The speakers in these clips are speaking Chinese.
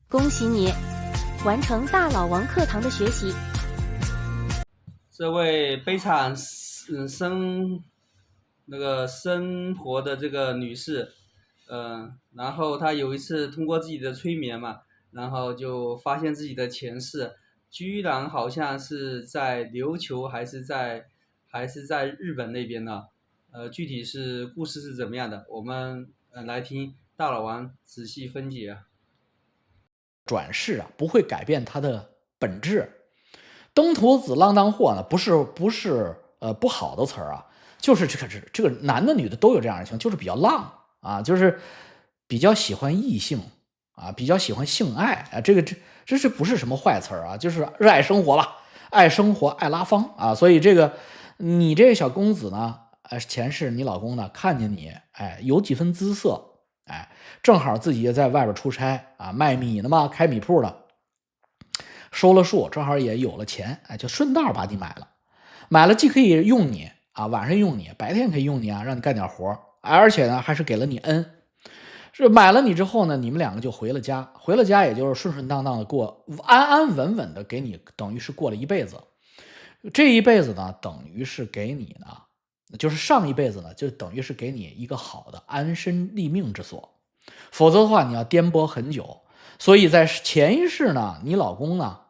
恭喜你完成大老王课堂的学习。这位悲惨生活的这个女士，然后她有一次通过自己的催眠嘛，然后就发现自己的前世居然好像是在琉球还是在日本那边呢。具体是故事是怎么样的，我们来听大老王仔细分解。转世啊，不会改变它的本质。登徒子浪荡货呢，不是不好的词儿啊，就是这个男的女的都有这样的情况，就是比较浪啊，就是比较喜欢异性啊，比较喜欢性爱啊，这是不是什么坏词儿啊？就是热爱生活吧，爱生活爱拉芳啊，所以你这个小公子呢，前世你老公呢看见你，有几分姿色。正好自己也在外边出差啊，卖米呢嘛，开米铺的，收了数，正好也有了钱，就顺道把你买了。买了既可以用你啊，晚上用你，白天可以用你啊，让你干点活，而且呢还是给了你恩。是买了你之后呢，你们两个就回了家，回了家也就是顺顺当当的过，安安稳稳的给你，等于是过了一辈子。这一辈子呢，等于是给你呢。就是上一辈子呢，就等于是给你一个好的安身立命之所，否则的话你要颠簸很久。所以在前一世呢，你老公呢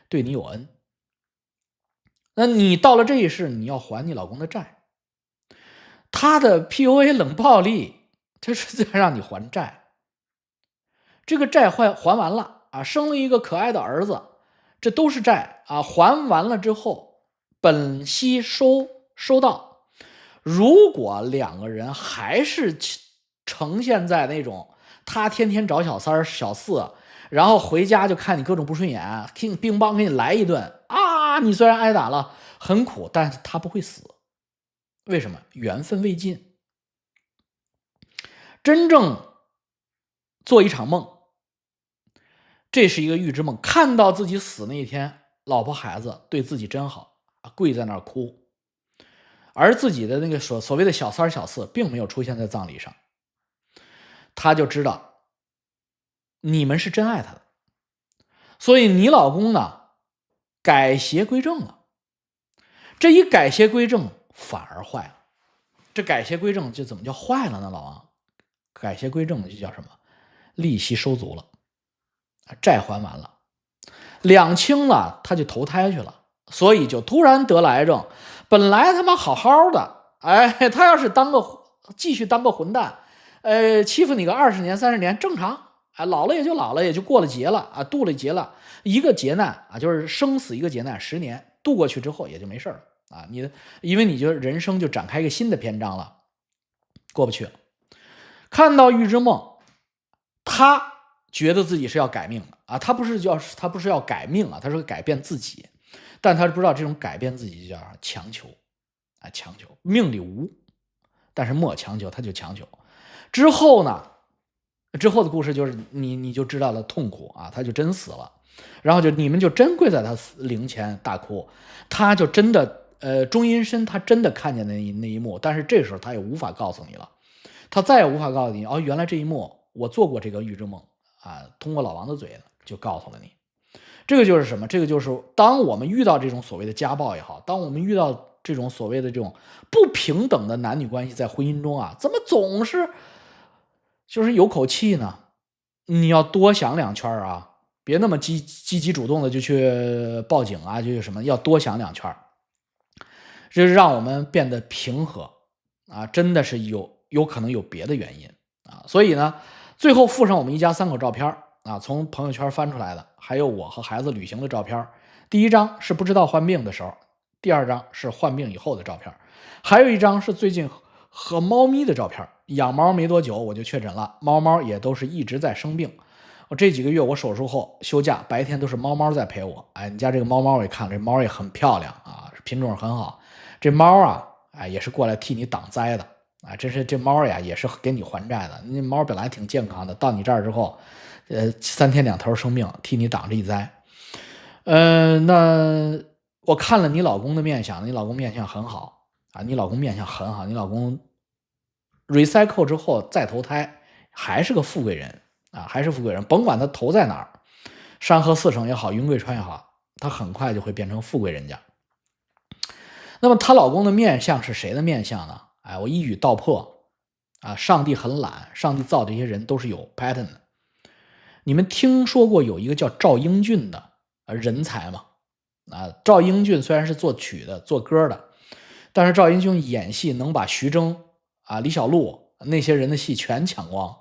对你有恩，那你到了这一世，你要还你老公的债。他的 PUA 冷暴力，这是在让你还债。这个债还完了啊，生了一个可爱的儿子，这都是债啊。还完了之后，本息收到。如果两个人还是呈现在那种他天天找小三小四，然后回家就看你各种不顺眼，乒乓给你来一顿啊！你虽然挨打了很苦，但是他不会死。为什么？缘分未尽。真正做一场梦，这是一个预知梦，看到自己死那一天，老婆孩子对自己真好，跪在那儿哭。而自己的那个所谓的小三小四并没有出现在葬礼上，他就知道你们是真爱他的，所以你老公呢改邪归正了。这一改邪归正反而坏了。这改邪归正就怎么叫坏了呢？老王，改邪归正就叫什么？利息收足了，债还完了，两清了，他就投胎去了，所以就突然得了癌症。本来他妈好好的，他要是继续当个混蛋，欺负你个20年30年正常，老了也就老了，也就过了劫了啊，渡了劫了，一个劫难啊，就是生死一个劫难，10年渡过去之后也就没事了啊。因为你就人生就展开一个新的篇章了，过不去了。看到预知梦，他觉得自己是要改命的啊，他不是要改命啊，他是改变自己。但他不知道这种改变自己就叫强求啊，强求命里无，但是莫强求，他就强求。之后的故事就是你就知道了痛苦啊，他就真死了，然后你们就真跪在他灵前大哭，他就真的中阴身，他真的看见那一幕，但是这时候他也无法告诉你了，他再也无法告诉你哦，原来这一幕我做过这个预知梦啊，通过老王的嘴就告诉了你。这个就是什么？这个就是当我们遇到这种所谓的家暴也好，当我们遇到这种所谓的这种不平等的男女关系在婚姻中啊，怎么总是就是有口气呢？你要多想两圈啊，别那么积极主动的就去报警啊，就是什么要多想两圈，这让我们变得平和啊，真的是有可能有别的原因啊，所以呢，最后附上我们一家3口照片啊，从朋友圈翻出来的，还有我和孩子旅行的照片。第一张是不知道患病的时候，第二张是患病以后的照片，还有一张是最近和猫咪的照片。养猫没多久我就确诊了，猫也都是一直在生病。我这几个月我手术后休假，白天都是猫在陪我。你家这个猫我也看了，这猫也很漂亮啊，品种很好。这猫啊，也是过来替你挡灾的啊，真是这猫呀也是给你还债的。那猫本来挺健康的，到你这儿之后，3天2头生病，替你挡这一灾。那我看了你老公的面相，你老公面相很好啊，你老公面相很好，你老公 recycle 之后再投胎还是个富贵人还是富贵人，甭管他投在哪儿，山河四省也好，云贵川也好，他很快就会变成富贵人家。那么她老公的面相是谁的面相呢？我一语道破上帝很懒，上帝造这些人都是有 pattern 的。你们听说过有一个叫赵英俊的人才吗？赵英俊虽然是作曲的、做歌的，但是赵英俊演戏能把徐峥李小璐那些人的戏全抢光，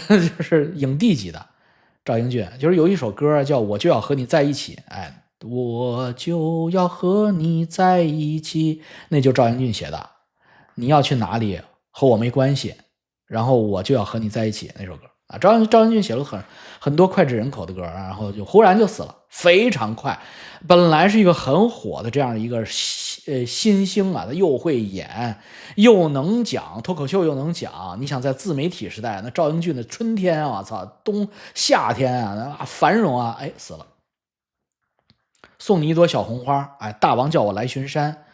就是影帝级的。赵英俊就是有一首歌叫《我就要和你在一起》，我就要和你在一起，那就赵英俊写的。你要去哪里和我没关系，然后我就要和你在一起那首歌赵英俊写了很多脍炙人口的歌，然后就忽然就死了，非常快。本来是一个很火的这样一个新星他又会演又能讲脱口秀又能讲。你想在自媒体时代，那赵英俊的春天夏天繁荣死了。送你一朵小红花，大王叫我来巡山，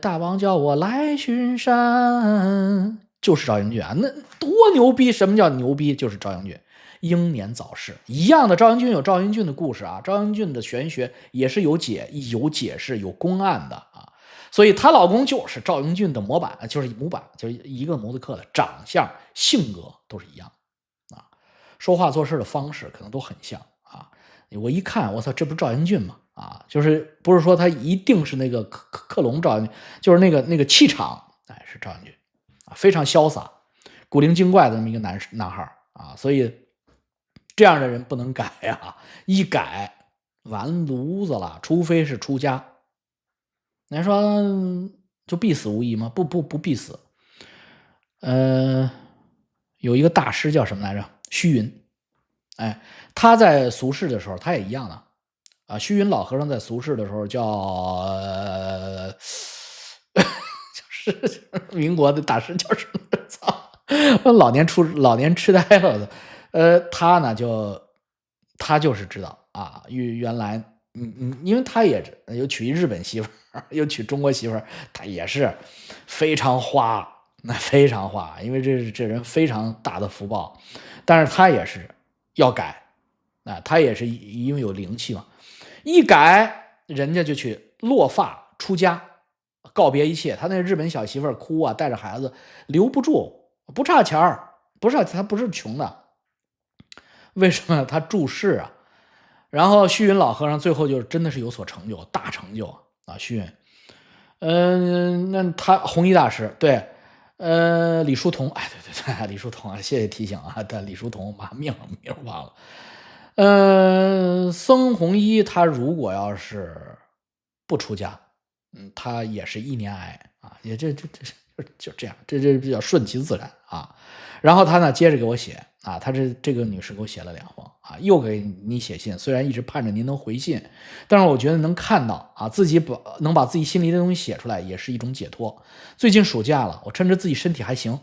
大王叫我来巡山，就是赵英俊那多牛逼！什么叫牛逼？就是赵英俊英年早逝一样的。赵英俊有赵英俊的故事赵英俊的玄学也是有解释、有公案的所以她老公就是赵英俊的模板，就是模板，就是一个模子刻的，长相、性格都是一样说话做事的方式可能都很像我一看，我操，这不是赵英俊吗？就是不是说他一定是那个克隆赵英俊，就是那个气场，是赵英俊非常潇洒、古灵精怪的那么一个男孩所以这样的人不能改一改完犊子了，除非是出家。你说就必死无疑吗？不必死。有一个大师叫什么来着？虚云。他在俗世的时候，他也一样的虚云老和尚在俗世的时候叫就是民国的大师叫什么？操，老年痴呆了。他就是知道原来因为他也有娶一日本媳妇儿，又娶中国媳妇儿，他也是非常花，非常花，因为这人非常大的福报，但是他也是要改他也是因为有灵气嘛，一改人家就去落发出家，告别一切。他那日本小媳妇儿哭带着孩子留不住，不差钱儿，他不是穷的，为什么？他注释然后虚云老和尚最后就真的是有所成就，大成就虚云。那他弘一大师对。李叔同，对，李叔同谢谢提醒但李叔同命忘了。僧弘一他如果要是不出家，他也是1年癌也就这样，这比较顺其自然然后他呢接着给我写他这个女士给我写了2封又给你写信，虽然一直盼着您能回信，但是我觉得能看到自己能把自己心里的东西写出来也是一种解脱。最近暑假了，我趁着自己身体还行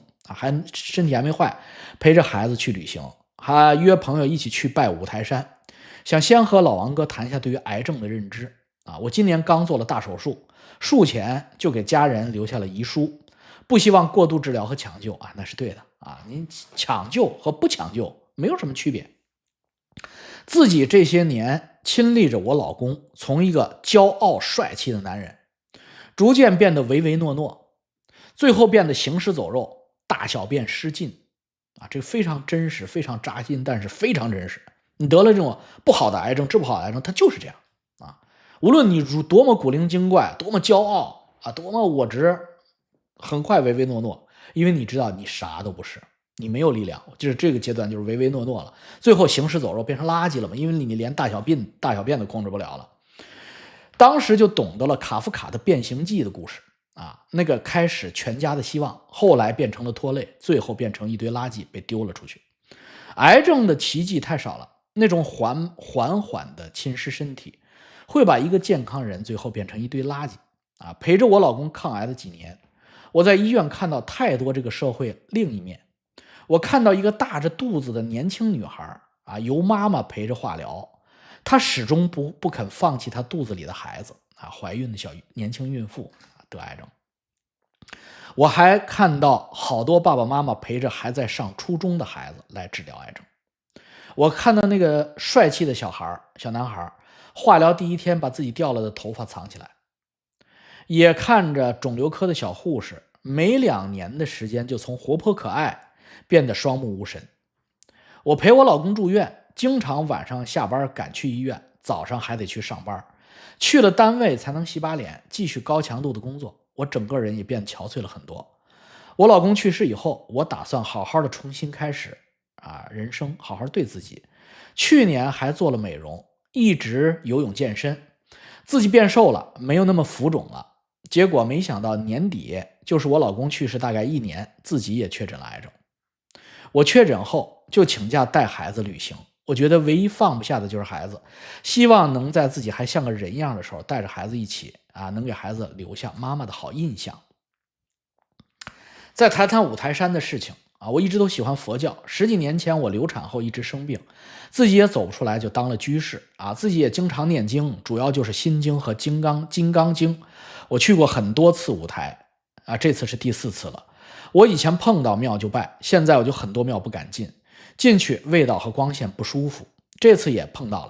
身体还没坏，陪着孩子去旅行，还约朋友一起去拜五台山，想先和老王哥谈一下对于癌症的认知我今年刚做了大手术，术前就给家人留下了遗书，不希望过度治疗和抢救那是对的您抢救和不抢救没有什么区别。自己这些年亲历着我老公从一个骄傲帅气的男人，逐渐变得唯唯诺诺，最后变得行尸走肉，大小便失禁这个非常真实，非常扎心，但是非常真实。你得了这种不好的癌症，治不好的癌症，它就是这样无论你多么古灵精怪，多么骄傲多么我执，很快唯唯诺诺，因为你知道你啥都不是，你没有力量，就是这个阶段就是唯唯诺诺了，最后行尸走肉，变成垃圾了嘛，因为你连大小便都控制不了了。当时就懂得了卡夫卡的《变形记》的故事那个开始全家的希望，后来变成了拖累，最后变成一堆垃圾被丢了出去。癌症的奇迹太少了，那种缓缓的侵蚀身体，会把一个健康人最后变成一堆垃圾陪着我老公抗癌的几年，我在医院看到太多这个社会另一面。我看到一个大着肚子的年轻女孩由妈妈陪着化疗，她始终不肯放弃她肚子里的孩子怀孕的年轻孕妇得癌症。我还看到好多爸爸妈妈陪着还在上初中的孩子来治疗癌症我看到那个帅气的小男孩，化疗第一天把自己掉了的头发藏起来，也看着肿瘤科的小护士没2年的时间就从活泼可爱变得双目无神。我陪我老公住院，经常晚上下班赶去医院，早上还得去上班，去了单位才能洗把脸，继续高强度的工作。我整个人也变憔悴了很多。我老公去世以后，我打算好好的重新开始人生，好好对自己。去年还做了美容，一直游泳健身，自己变瘦了，没有那么浮肿了。结果没想到年底，就是我老公去世大概1年，自己也确诊了癌症。我确诊后就请假带孩子旅行，我觉得唯一放不下的就是孩子，希望能在自己还像个人样的时候带着孩子一起能给孩子留下妈妈的好印象。再谈谈五台山的事情我一直都喜欢佛教。10几年前我流产后一直生病，自己也走不出来，就当了居士自己也经常念经，主要就是心经和金刚经。我去过很多次五台这次是第4次了。我以前碰到庙就拜，现在我就很多庙不敢进，进去味道和光线不舒服。这次也碰到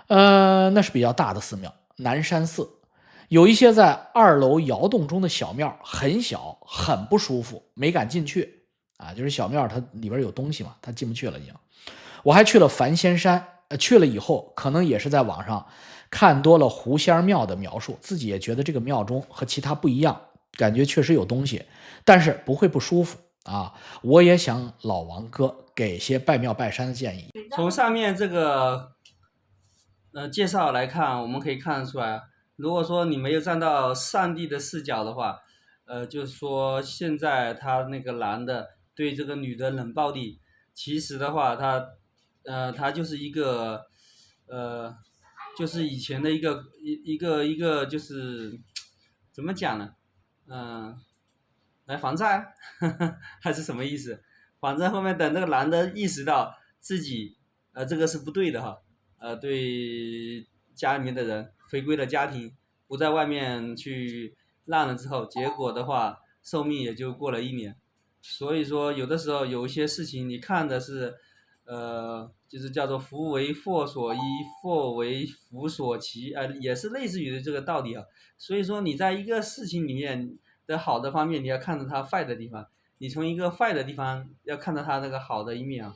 了，那是比较大的寺庙，南山寺。有一些在2楼窑洞中的小庙，很小，很不舒服，没敢进去就是小庙它里边有东西嘛，它进不去了已经。我还去了梵仙山，去了以后可能也是在网上看多了狐仙庙的描述，自己也觉得这个庙中和其他不一样，感觉确实有东西，但是不会不舒服我也想老王哥给些拜庙拜山的建议。从上面这个介绍来看，我们可以看得出来，如果说你没有站到上帝的视角的话，就是说现在他那个男的对这个女的冷暴力，其实的话他就是一个就是以前的一个就是怎么讲呢？来还债还是什么意思？反正后面等这个男的意识到自己这个是不对的对家里面的人回归了家庭，不在外面去浪了之后，结果的话寿命也就过了1年。所以说有的时候有一些事情你看的是就是叫做福为祸所依，祸为福所骑也是类似于这个道理所以说你在一个事情里面的好的方面，你要看到它坏的地方，你从一个坏的地方要看到它那个好的一面